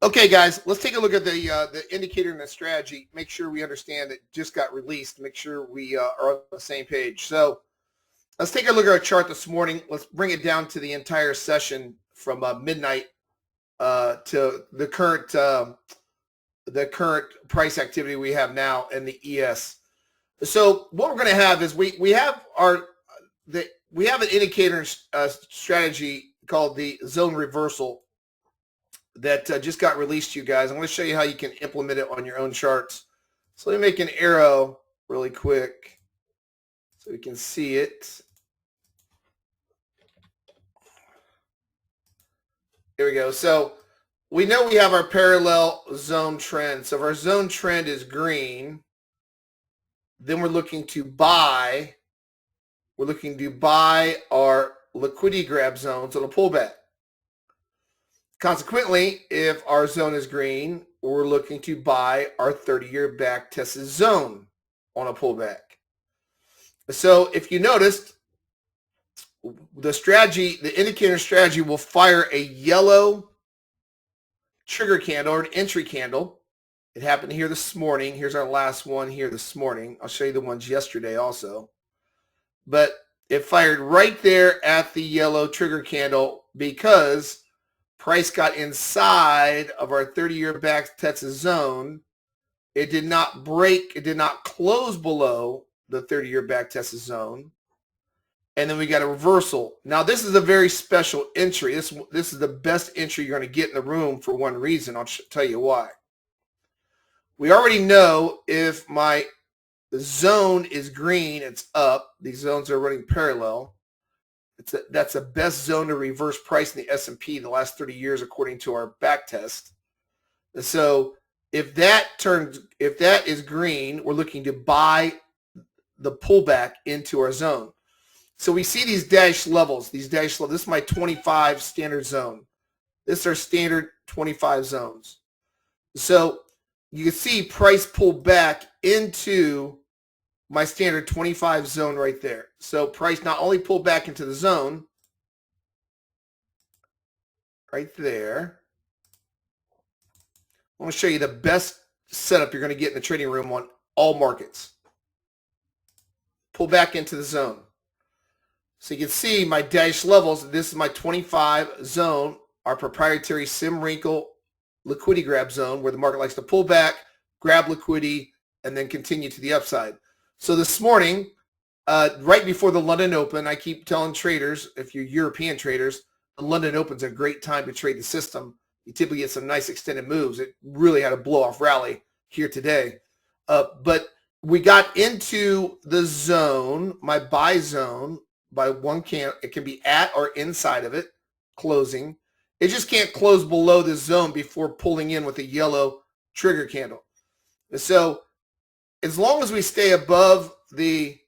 Okay, guys, let's take a look at the indicator and the strategy. Make sure we understand that just got released. Make sure we are on the same page. So let's take a look at our chart this morning. Let's bring it down to the entire session from midnight to the current price activity we have now in the ES. So what we're going to have is we have we have an indicator strategy called the zone reversal that just got released to you guys. I'm going to show you how you can implement it on your own charts. So let me make an arrow really quick so we can see it. Here we go. So we know we have our parallel zone trend. So if our zone trend is green, then we're looking to buy. We're looking to buy our liquidity grab zone, so it'll pull back. Consequently, if our zone is green, we're looking to buy our 30-year back tested zone on a pullback. So if you noticed, the strategy, the indicator strategy will fire a yellow trigger candle or an entry candle. It happened here this morning. Here's our last one here this morning. I'll show you the ones yesterday also. But it fired right there at the yellow trigger candle because price got inside of our 30-year back tested zone. It did not break. It did not close below the 30-year back tested zone. And then we got a reversal. Now, this is a very special entry. This is the best entry you're going to get in the room for one reason. I'll tell you why. We already know if my zone is green, it's up. These zones are running parallel. That's the best zone to reverse price in the S&P the last 30 years, according to our back test. So if that is green, we're looking to buy the pullback into our zone. So we see these dashed levels. This is my 25 standard zone. This is our standard 25 zones. So you can see price pull back into my standard 25 zone right there. So price not only pulled back into the zone right there. I want to show you the best setup you're going to get in the trading room on all markets. Pull back into the zone. So you can see my dash levels. This is my 25 zone, our proprietary Sim Wrinkle liquidity grab zone, where the market likes to pull back, grab liquidity, and then continue to the upside. So this morning, right before the London Open, I keep telling traders, if you're European traders, the London Open's a great time to trade the system. You typically get some nice extended moves. It really had a blow-off rally here today. But we got into the zone, my buy zone, by one candle. It can be at or inside of it, closing. It just can't close below this zone before pulling in with a yellow trigger candle. So as long as we stay above the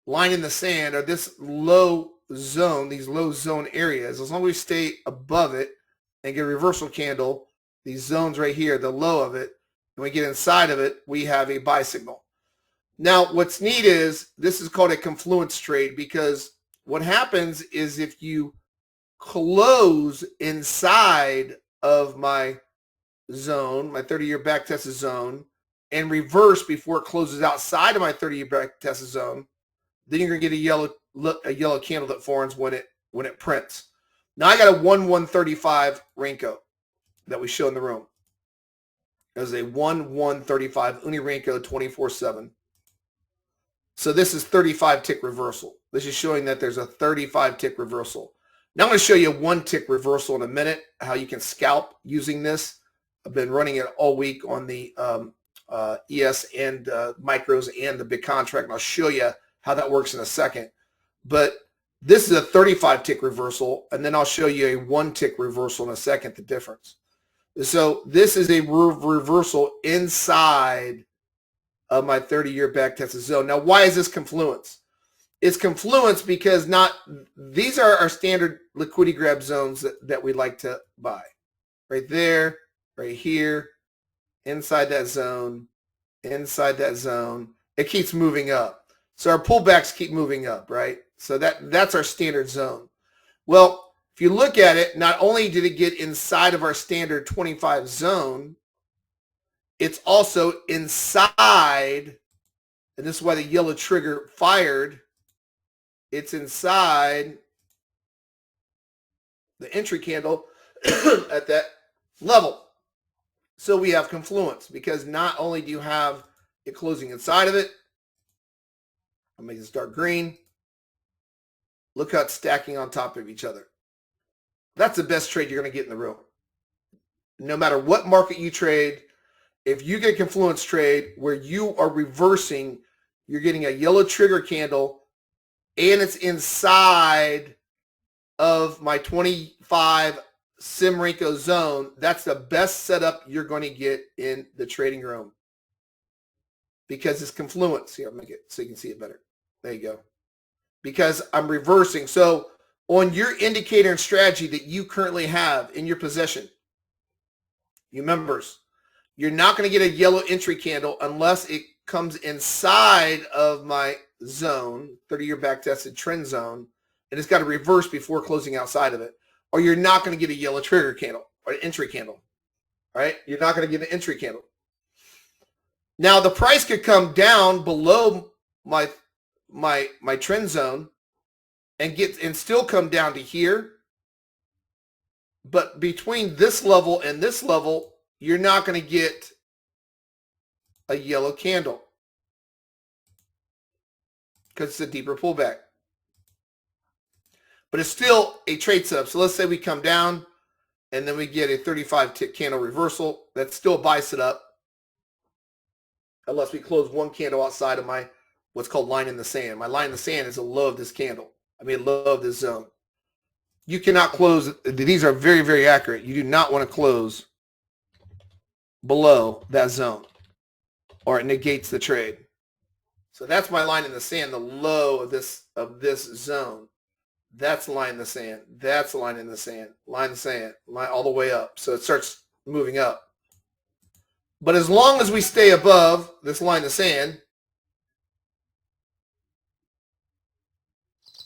line in the sand or this low zone, these low zone areas, as long as we stay above it and get a reversal candle, these zones right here, the low of it, and we get inside of it, we have a buy signal. Now, what's neat is this is called a confluence trade, because what happens is if you close inside of my zone, my 30-year back tested zone, and reverse before it closes outside of my 30-year back tested zone, then you're going to get a yellow candle that forms when it prints. Now I got a 1-135 Renko that we show in the room. There's a 1-135 Uni Renko 24/7. So this is 35 tick reversal. This is showing that there's a 35 tick reversal. Now I'm going to show you a 1 tick reversal in a minute, how you can scalp using this. I've been running it all week on the ES and micros and the big contract, and I'll show you how that works in a second. But this is a 35 tick reversal, and then I'll show you a 1 tick reversal in a second, the difference. So this is a reversal inside of my 30-year back tested zone. Now, why is this confluence? It's confluence because these are our standard liquidity grab zones that we like to buy. Right there, right here, inside that zone, it keeps moving up. So our pullbacks keep moving up, right? So that's our standard zone. Well, If you look at it, not only did it get inside of our standard 25 zone, it's also inside, and this is why the yellow trigger fired, it's inside the entry candle at that level. So we have confluence, because not only do you have it closing inside of it, I'll make this dark green. Look how it's stacking on top of each other. That's the best trade you're going to get in the room. No matter what market you trade, if you get a confluence trade where you are reversing, you're getting a yellow trigger candle and it's inside of my 25 Simrenko zone, that's the best setup you're going to get in the trading room, because it's confluence. Here, I'll make it so you can see it better. There you go. Because I'm reversing. So on your indicator and strategy that you currently have in your possession, you members, you're not going to get a yellow entry candle unless it comes inside of my zone, 30-year back-tested trend zone, and it's got to reverse before closing outside of it. Or you're not going to get a yellow trigger candle or an entry candle. All right? You're not going to get an entry candle. Now, the price could come down below my trend zone and still come down to here. But between this level and this level, you're not going to get a yellow candle because it's a deeper pullback. But it's still a trade setup. So let's say we come down and then we get a 35-tick candle reversal. That's still a buy setup unless we close one candle outside of my what's called line in the sand. My line in the sand is a low of this candle. I mean, low of this zone. You cannot close. These are very, very accurate. You do not want to close below that zone or it negates the trade. So that's my line in the sand, the low of this zone. That's the line in the sand. That's the line in the sand. Line in the sand. Line all the way up. So it starts moving up. But as long as we stay above this line of sand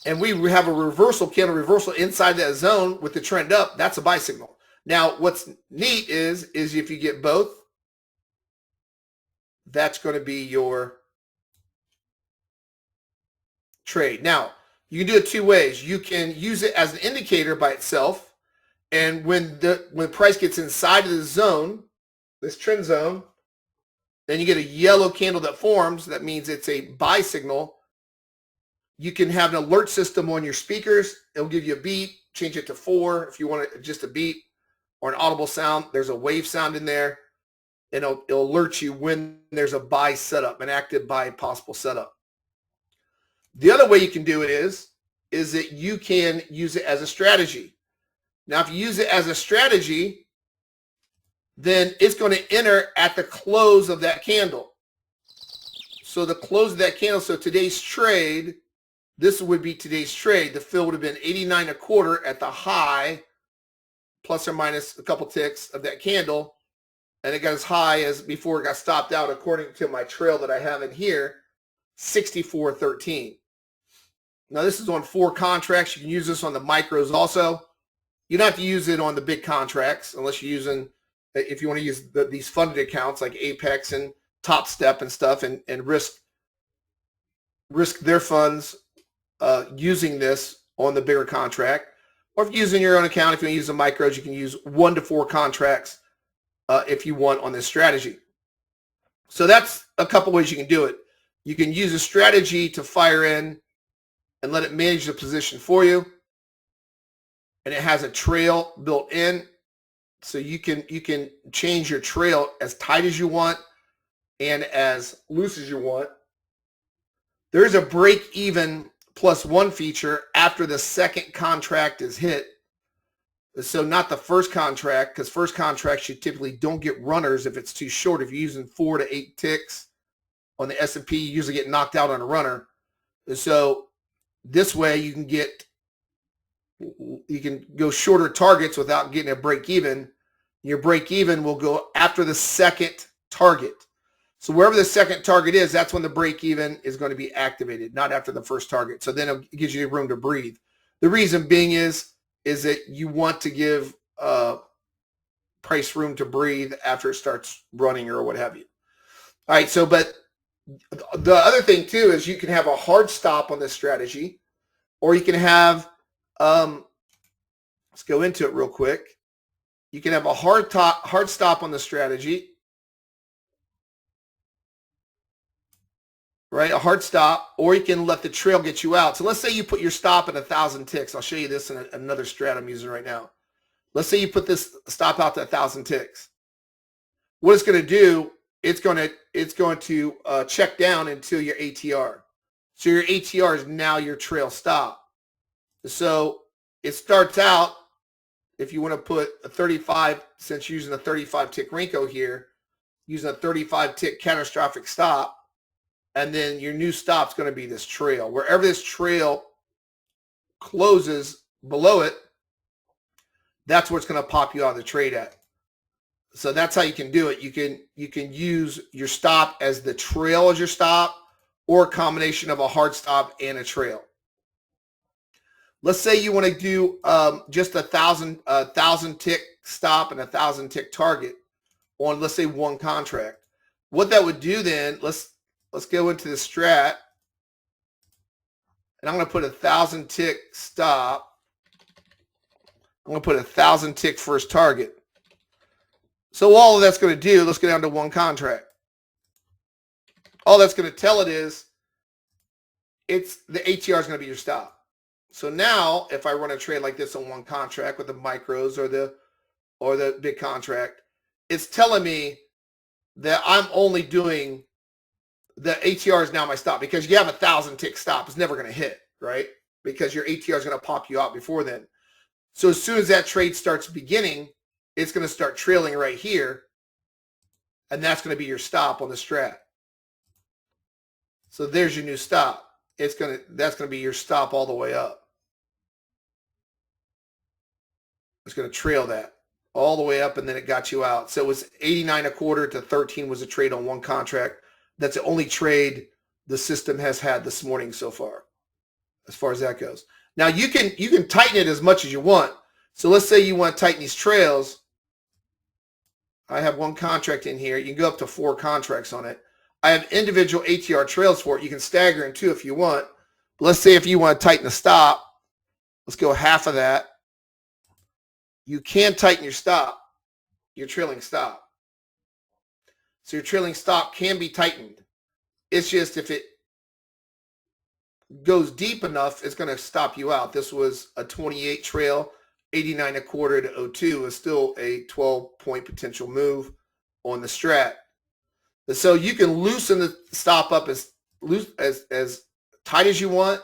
and we have a reversal, candle reversal inside that zone with the trend up, that's a buy signal. Now, what's neat is if you get both, that's going to be your trade. Now, you can do it two ways. You can use it as an indicator by itself, and when price gets inside of the zone, this trend zone, then you get a yellow candle that forms. That means it's a buy signal. You can have an alert system on your speakers. It'll give you a beat. Change it to 4 if you want it just a beat or an audible sound. There's a wave sound in there, and it'll alert you when there's a buy setup, an active buy possible setup. The other way you can do it is that you can use it as a strategy. Now, if you use it as a strategy, then it's going to enter at the close of that candle. So the close of that candle, so today's trade, this would be today's trade. The fill would have been 89.25 at the high, plus or minus a couple ticks of that candle. And it got as high as before it got stopped out, according to my trail that I have in here, 64.13. Now, this is on 4 contracts. You can use this on the micros also. You don't have to use it on the big contracts unless you're using, if you want to use these funded accounts like Apex and Top Step and stuff, and risk their funds using this on the bigger contract. Or if you're using your own account, if you want to use the micros, you can use 1 to 4 contracts if you want on this strategy. So that's a couple ways you can do it. You can use a strategy to fire in and let it manage the position for you. And it has a trail built in. So you can change your trail as tight as you want and as loose as you want. There's a break even +1 feature after the second contract is hit. So not the first contract, because first contracts you typically don't get runners if it's too short. If you're using 4 to 8 ticks on the S&P, you usually get knocked out on a runner. So this way you can go shorter targets without getting a break even. Your break even will go after the second target. So wherever the second target is, that's when the break even is going to be activated, not after the first target. So then it gives you room to breathe. The reason being is is that you want to give price room to breathe after it starts running or what have you. All right, so but the other thing too is you can have a hard stop on this strategy, or you can have, let's go into it real quick. You can have a hard stop on the strategy, right? A hard stop, or you can let the trail get you out. So let's say you put your stop at 1,000 ticks. I'll show you this in another strat I'm using right now. Let's say you put this stop out to 1,000 ticks. What it's going to do, it's going to check down until your ATR. So your ATR is now your trail stop. So it starts out, if you want to put a 35, since using a 35 tick Renko here, using a 35 tick catastrophic stop, and then your new stop's going to be this trail. Wherever this trail closes below it, that's what's going to pop you out of the trade at. So that's how you can do it. You can use your stop as the trail as your stop, or a combination of a hard stop and a trail. Let's say you want to do just a 1,000 tick stop and a 1,000 tick target on, let's say, one contract. What that would do then, let's go into the strat, and I'm going to put a 1,000 tick stop. I'm going to put a 1,000 tick first target. So all that's going to do, let's get down to one contract. All that's going to tell it is, it's the ATR is going to be your stop. So now, if I run a trade like this on one contract with the micros or the big contract, it's telling me that I'm only doing the ATR is now my stop, because you have a 1,000 tick stop. It's never going to hit, right? Because your ATR is going to pop you out before then. So as soon as that trade starts beginning, it's going to start trailing right here, and that's going to be your stop on the strat. So there's your new stop. That's going to be your stop all the way up. It's going to trail that all the way up, and then it got you out. So it was 89.25 to 13 was a trade on one contract. That's the only trade the system has had this morning so far as that goes. Now you can tighten it as much as you want. So let's say you want to tighten these trails. I have one contract in here. You can go up to 4 contracts on it. I have individual ATR trails for it. You can stagger them too if you want. But let's say if you want to tighten the stop, let's go half of that. You can tighten your stop, your trailing stop. So your trailing stop can be tightened. It's just if it goes deep enough, it's going to stop you out. This was a 28 trail, 89.25 to 02 is still a 12-point potential move on the strat. So you can loosen the stop up as tight as you want.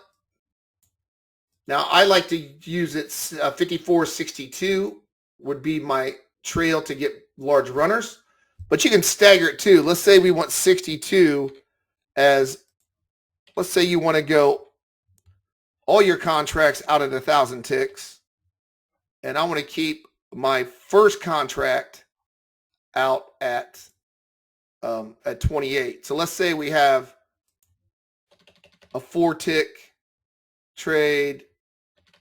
Now I like to use it 54.62 would be my trail to get large runners, but you can stagger it too. Let's say we want 62 as, let's say you want to go all your contracts out at 1,000 ticks, and I want to keep my first contract out at 28. So let's say we have a 4-tick trade,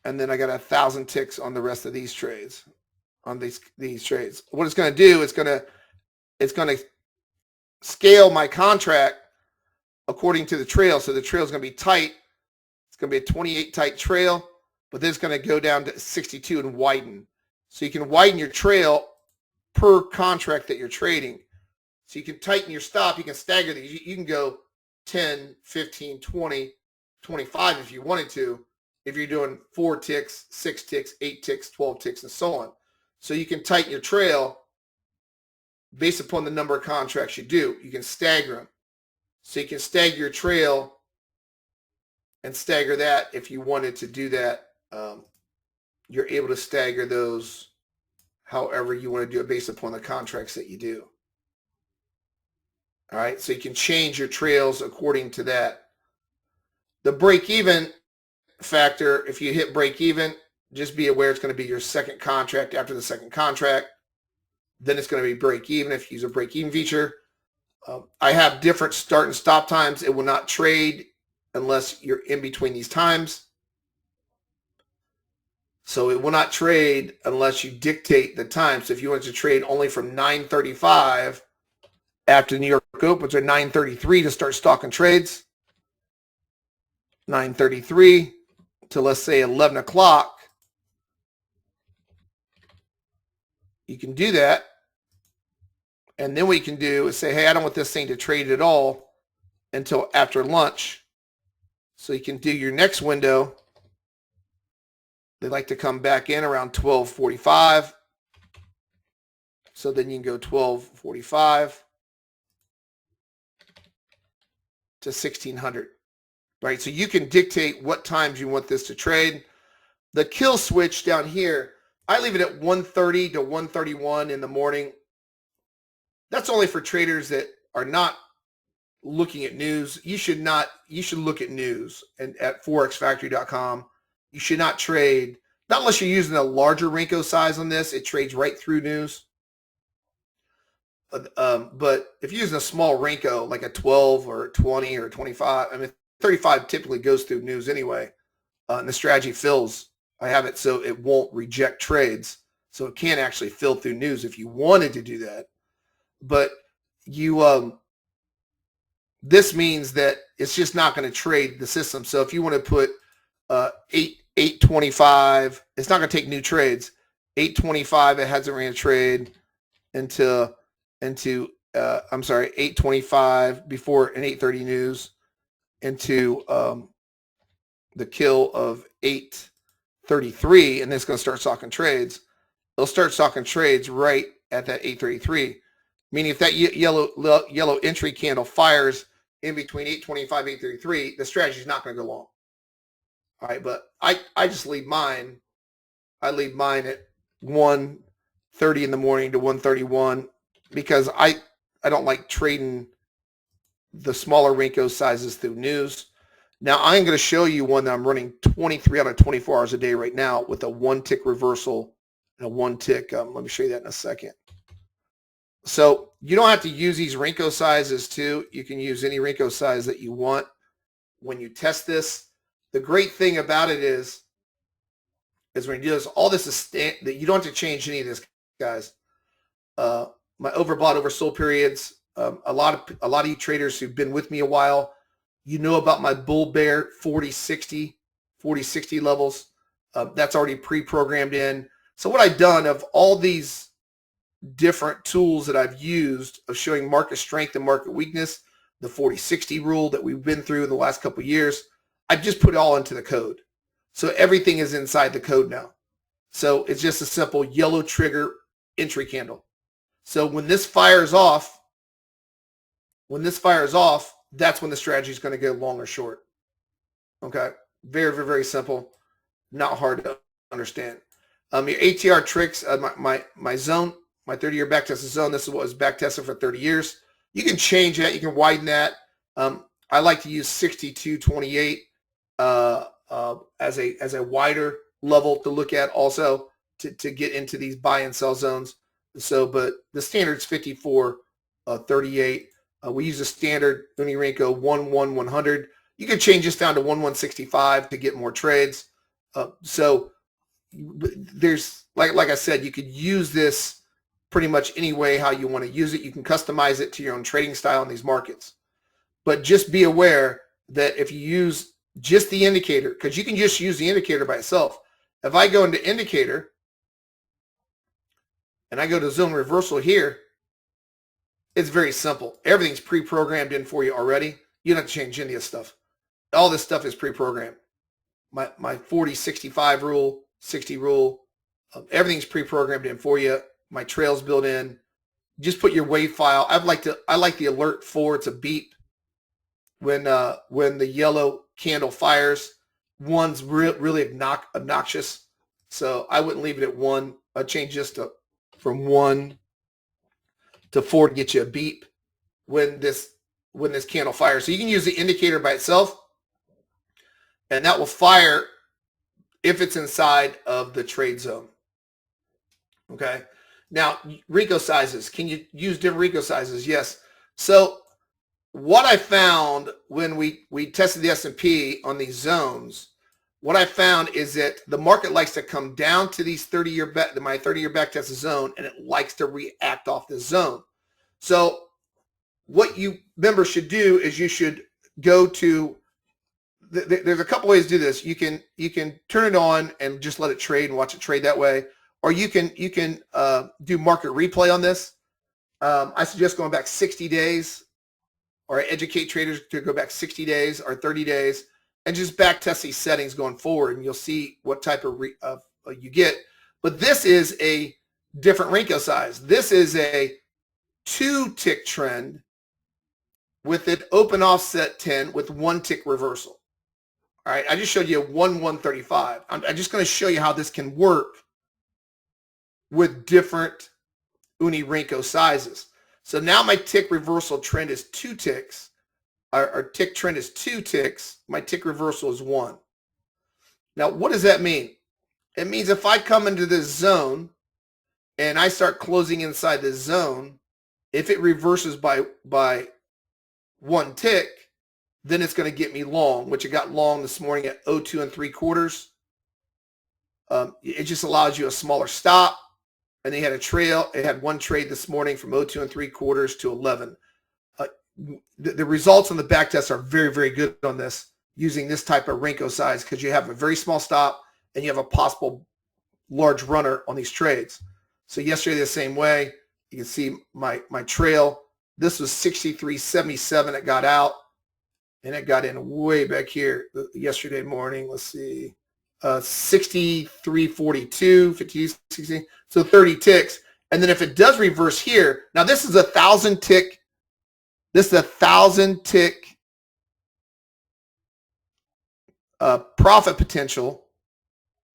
and then I got 1,000 ticks on the rest of these trades. On these trades, what it's going to do, it's going to scale my contract according to the trail. So the trail is going to be tight. It's going to be a 28 tight trail, but then it's going to go down to 62 and widen. So you can widen your trail per contract that you're trading. So you can tighten your stop. You can stagger these. You can go 10, 15, 20, 25 if you wanted to, if you're doing 4 ticks, 6 ticks, 8 ticks, 12 ticks, and so on. So you can tighten your trail based upon the number of contracts you do. You can stagger them. So you can stagger your trail and stagger that if you wanted to do that. You're able to stagger those however you want to do it based upon the contracts that you do. All right, so you can change your trails according to that. The break-even factor, if you hit break-even, just be aware it's going to be your second contract after the second contract. Then it's going to be break-even if you use a break-even feature. I have different start and stop times. It will not trade unless you're in between these times. So it will not trade unless you dictate the time. So if you want to trade only from 9:35 after the New York opens, or 9:33 to start stalking trades, 9:33 to, let's say, 11 o'clock, you can do that. And then what you can do is say, hey, I don't want this thing to trade at all until after lunch. So you can do your next window. They like to come back in around 12:45. So then you can go 12:45 to 1600, right? So you can dictate what times you want this to trade. The kill switch down here, I leave it at 1:30 to 1:31 in the morning. That's only for traders that are not looking at news. You should look at news, and at forexfactory.com. You should not trade, not unless you're using a larger Renko size on this. It trades right through news. But if you're using a small Renko, like a 12 or 20 or 25, I mean, 35 typically goes through news anyway. And the strategy fills. I have it so it won't reject trades. So it can actually fill through news if you wanted to do that. But this means that it's just not going to trade the system. So if you want to put 825, it's not going to take new trades. 825, it hasn't ran a trade into 825 before an 8:30 news into the kill of 8:33, and then it's going to start stocking trades. They'll start stocking trades right at that 8:33, meaning if that yellow entry candle fires in between 8:25 and 8:33, the strategy is not going to go long. All right, but I just leave mine. I leave mine at 1:30 in the morning to 1:31 because I don't like trading the smaller Renko sizes through news. Now I'm going to show you one that I'm running 23 out of 24 hours a day right now with a 1-tick reversal and a 1-tick. Let me show you that in a second. So you don't have to use these Renko sizes too. You can use any Renko size that you want when you test this. The great thing about it is when you do this, all this is that you don't have to change any of this, guys. My overbought, oversold periods. A lot of you traders who've been with me a while, you know about my bull bear 40-60 levels. That's already pre-programmed in. So what I've done of all these different tools that I've used of showing market strength and market weakness, the 40-60 rule that we've been through in the last couple of years, I've just put it all into the code. So everything is inside the code now. So it's just a simple yellow trigger entry candle. So when this fires off, that's when the strategy is going to go long or short. Okay. Very, very, very simple. Not hard to understand. Your ATR tricks, my zone, my 30-year backtested zone, this is what was backtested for 30 years. You can change that. You can widen that. I like to use 62.28 as a wider level to look at also to get into these buy and sell zones. So, but the standard's 54.38. We use a standard Unirenko 11100. You can change this down to 1165 to get more trades. So there's like I said, you could use this pretty much any way how you want to use it. You can customize it to your own trading style in these markets. But just be aware that if you use just the indicator, because you can just use the indicator by itself. If I go into indicator and I go to zone reversal here, it's very simple. Everything's pre-programmed in for you already. You don't have to change any of this stuff. All this stuff is pre-programmed. My 40-65 rule, 60 rule, everything's pre-programmed in for you. My trails built in. Just put your wave file. I like the alert 4. It's a beep when the yellow candle fires. 1's really obnoxious, so I wouldn't leave it at 1. I'd change this from 1 to 4 to get you a beep when this candle fires. So you can use the indicator by itself, and that will fire if it's inside of the trade zone. Okay. Now, Renko sizes. Can you use different Renko sizes? Yes. So what I found when we tested the S&P on these zones, what I found is that the market likes to come down to these 30-year back, my 30-year backtest zone, and it likes to react off the zone. So what you members should do is you should go to, there's a couple ways to do this. You can turn it on and just let it trade and watch it trade that way, or you can do market replay on this. I suggest going back 60 days, or I educate traders to go back 60 days or 30 days and just back test these settings going forward, and you'll see what type of you get. But this is a different Renko size. This is a 2-tick trend with an open offset 10 with 1-tick reversal. All right, I just showed you a 1-135. I'm just going to show you how this can work with different Uni Renko sizes. So now my tick reversal trend is 2 ticks. Our tick trend is 2 ticks. My tick reversal is 1. Now, what does that mean? It means if I come into this zone and I start closing inside this zone, if it reverses by 1 tick, then it's going to get me long, which it got long this morning at 0.2 3/4. It just allows you a smaller stop. And they had a trail. It had one trade this morning from 0.2 3/4 to 11. The results on the back test are very, very good on this, using this type of Renko size, because you have a very small stop and you have a possible large runner on these trades. So yesterday the same way. You can see my trail. This was 63.77. It got out, and it got in way back here yesterday morning. Let's see, 63.42, 50, 60. So 30 ticks. And then if it does reverse here, now this is a 1,000 tick. This is a 1,000 tick profit potential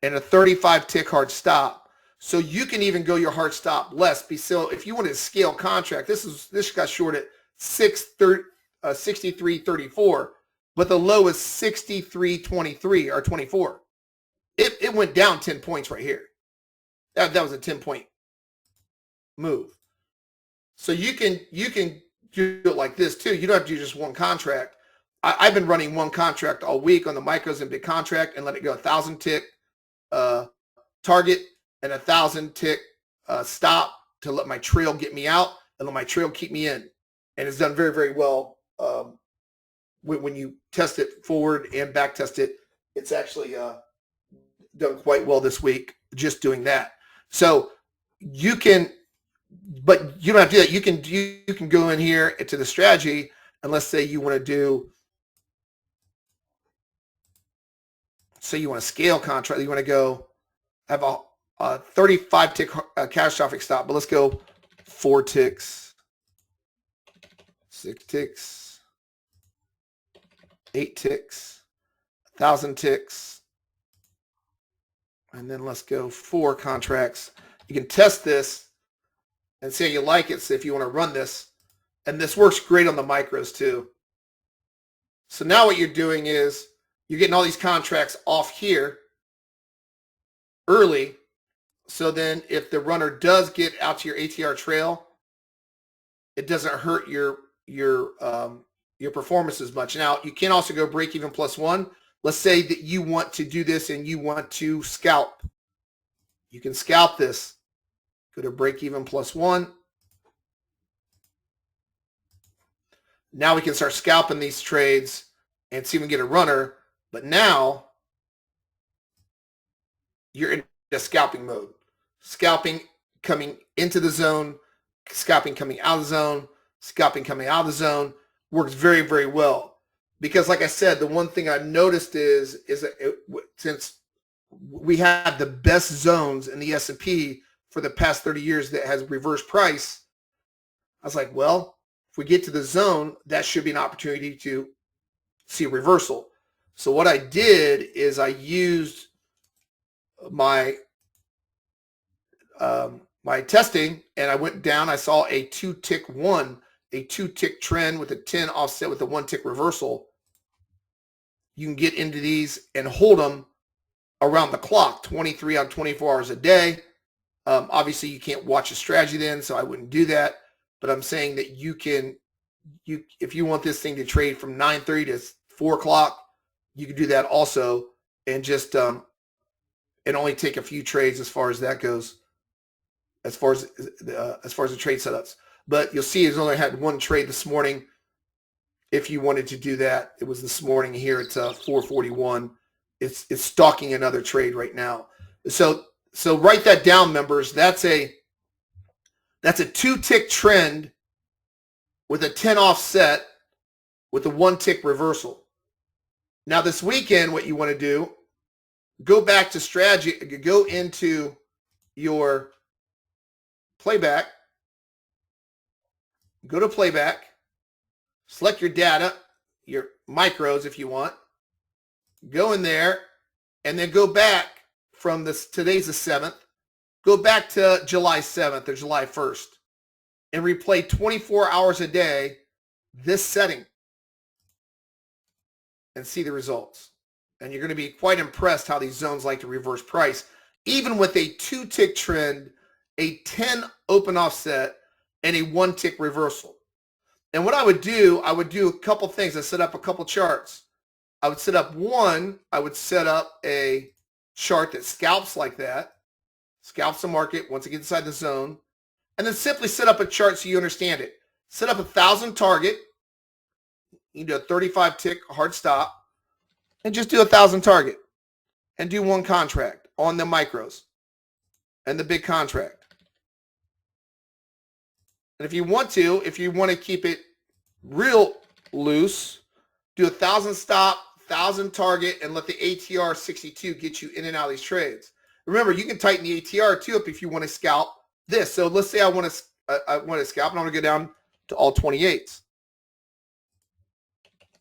and a 35 tick hard stop. So you can even go your hard stop less. So if you want to scale contract, this got short at 63.34, but the low is 63.23 or 24. It went down 10 points right here. That was a 10-point move. So you can do it like this too. You don't have to do just one contract. I've been running one contract all week on the micros and big contract and let it go 1,000 tick target and 1,000 tick stop to let my trail get me out and let my trail keep me in. And it's done very, very well. When you test it forward and back test it, it's actually done quite well this week just doing that. So you can, but you don't have to do that. You can go in here to the strategy, and let's say you want to do, say you want to scale contract, you want to go have a 35 tick catastrophic stop, but let's go 4 ticks, 6 ticks, 8 ticks, 1,000 ticks. And then let's go 4 contracts. You can test this and see how you like it. So if you want to run this, and this works great on the micros too. So now what you're doing is you're getting all these contracts off here early. So then if the runner does get out to your ATR trail, it doesn't hurt your performance as much. Now you can also go break even +1. Let's say that you want to do this and you want to scalp. You can scalp this. Go to break even +1. Now we can start scalping these trades and see if we can get a runner. But now you're in a scalping mode. Scalping coming into the zone, scalping coming out of the zone, scalping coming out of the zone works very, very well. Because like I said, the one thing I've noticed is that since we have the best zones in the S&P for the past 30 years that has reverse price, I was like, well, if we get to the zone, that should be an opportunity to see a reversal. So what I did is I used my my testing, and I went down. I saw a 2-tick 1, a 2-tick trend with a 10 offset with a 1-tick reversal. You can get into these and hold them around the clock, 23 out of 24 hours a day. Obviously, you can't watch a strategy then, so I wouldn't do that. But I'm saying that you can, if you want this thing to trade from 9:30 to 4 o'clock, you can do that also. and just and only take a few trades as far as that goes, as far as the trade setups. But you'll see it's only had one trade this morning. If you wanted to do that, it was this morning here. It's 441. It's stalking another trade right now. So write that down, members. That's a 2-tick trend with a 10 offset with a 1-tick reversal. Now this weekend, what you want to do, go back to strategy, go into your playback, go to playback, select your data, your micros if you want, go in there, and then go back from this, today's the 7th, go back to July 7th or July 1st and replay 24 hours a day this setting and see the results. And you're going to be quite impressed how these zones like to reverse price, even with a 2-tick trend, a 10 open offset, and a 1-tick reversal. And what I would do a couple things. I set up a couple charts. I would set up a chart that scalps like that, scalps the market once it gets inside the zone, and then simply set up a chart so you understand it. Set up 1,000 target. You can do a 35 tick hard stop and just do 1,000 target and do one contract on the micros and the big contract. And if you want to keep it real loose, do 1,000 stop, 1,000 target, and let the ATR 62 get you in and out of these trades. Remember, you can tighten the ATR too up if you want to scalp this. So let's say I want to scalp and I want to go down to all 28s.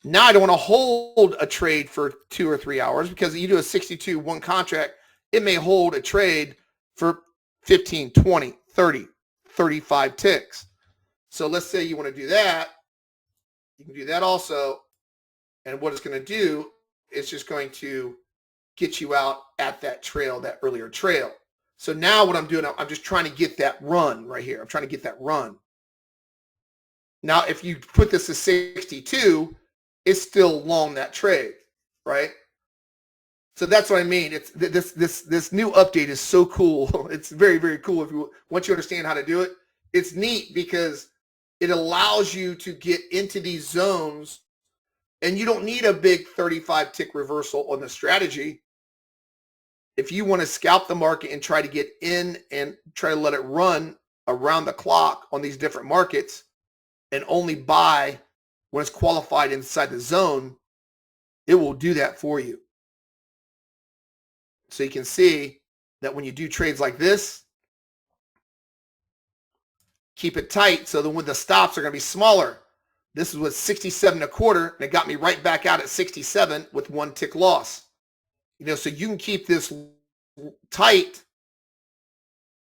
Now I don't want to hold a trade for 2 or 3 hours, because you do a 62 one contract, it may hold a trade for 15, 20, 30, 35 ticks. So let's say you want to do that. You can do that also. And what it's going to do is just going to get you out at that trail, that earlier trail. So now what I'm doing, I'm just trying to get that run right here. I'm trying to get that run. Now, if you put this to 62, it's still long that trade, right? So that's what I mean. It's this new update is so cool. It's very, very cool. Once you understand how to do it, it's neat because it allows you to get into these zones, and you don't need a big 35 tick reversal on the strategy. If you want to scalp the market and try to get in and try to let it run around the clock on these different markets and only buy when it's qualified inside the zone, it will do that for you. So you can see that when you do trades like this, keep it tight so that when the stops are going to be smaller. This is with 67.25, and it got me right back out at 67 with 1 tick loss. So you can keep this tight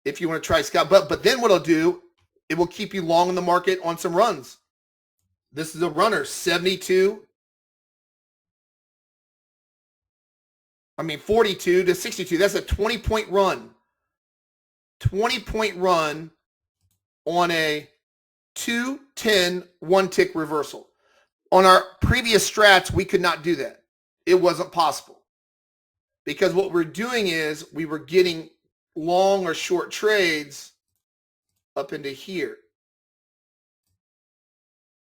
if you want to try scalp. But then what it'll do, it will keep you long in the market on some runs. This is a runner, 42. 42 to 62. That's a 20-point run. 20-point run on a 2, 10, 1 tick reversal. On our previous strats, we could not do that. It wasn't possible. Because what we're doing is we were getting long or short trades up into here.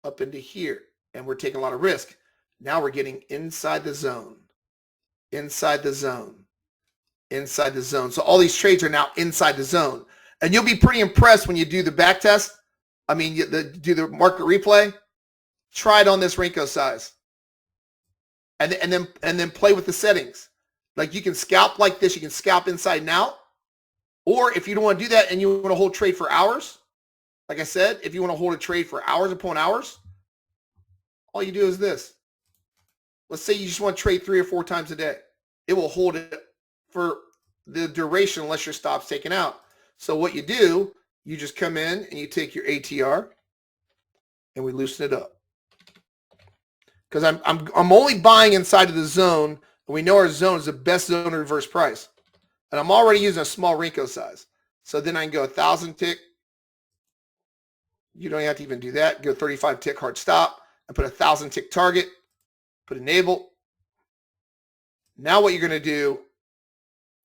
Up into here. And we're taking a lot of risk. Now we're getting inside the zone. Inside the zone. Inside the zone. So all these trades are now inside the zone. And you'll be pretty impressed when you do the back test. Do the market replay. Try it on this Renko size. And then play with the settings. Like you can scalp like this. You can scalp inside and out. Or if you don't want to do that and you want to hold trade for hours, like I said, if you want to hold a trade for hours upon hours, all you do is this. Let's say you just want to trade 3 or 4 times a day. It will hold it for the duration unless your stop's taken out. So what you do, you just come in and you take your ATR and we loosen it up. Because I'm only buying inside of the zone, and we know our zone is the best zone to reverse price. And I'm already using a small Renko size. So then I can go 1,000 tick. You don't have to even do that. Go 35 tick hard stop and put 1,000 tick target. Put enable. Now what you're going to do,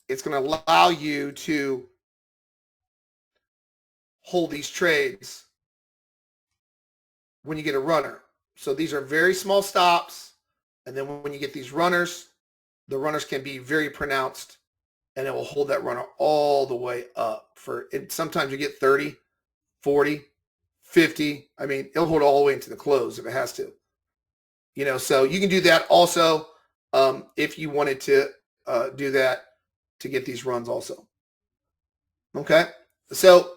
it's going to allow you to hold these trades when you get a runner. So these are very small stops. And then when you get these runners, the runners can be very pronounced, and it will hold that runner all the way up. Sometimes you get 30, 40, 50. I mean, it'll hold all the way into the close if it has to. So you can do that also if you wanted to do that to get these runs also. Okay, so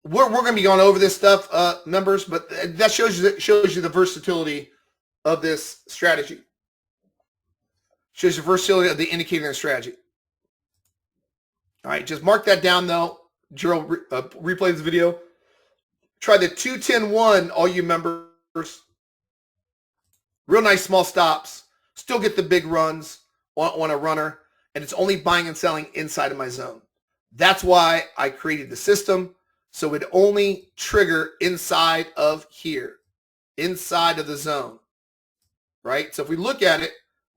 we're going to be going over this stuff, members, but that shows you the versatility of this strategy. Shows the versatility of the indicator and strategy. All right, just mark that down though. Gerald, replay this video. Try the 2-10-1, all you members. Real nice small stops. Still get the big runs on a runner, and it's only buying and selling inside of my zone. That's why I created the system, so it only trigger inside of here, inside of the zone, right? So if we look at it,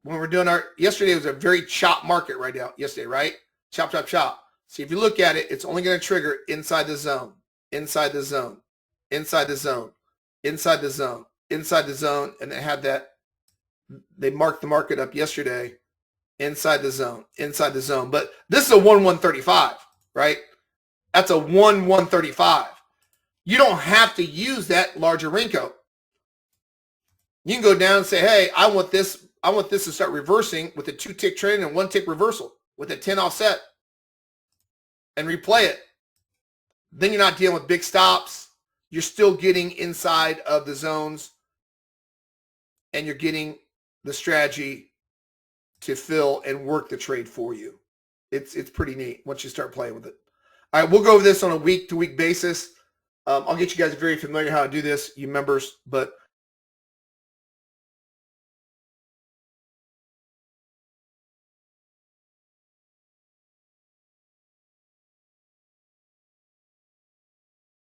when we're doing yesterday was a very chop market right now, yesterday, right? Chop, chop, chop. See, if you look at it, it's only going to trigger inside the zone, inside the zone, inside the zone, inside the zone, inside the zone, and they had that. They marked the market up yesterday, inside the zone, inside the zone. But this is a 1-135, right? That's a 1-135. You don't have to use that larger Renko. You can go down and say, hey, I want this to start reversing with a 2-tick trend and 1-tick reversal with a 10 offset and replay it. Then you're not dealing with big stops. You're still getting inside of the zones, and you're getting the strategy to fill and work the trade for you. It's pretty neat once you start playing with it. All right, we'll go over this on a week-to-week basis. I'll get you guys very familiar how to do this, you members, but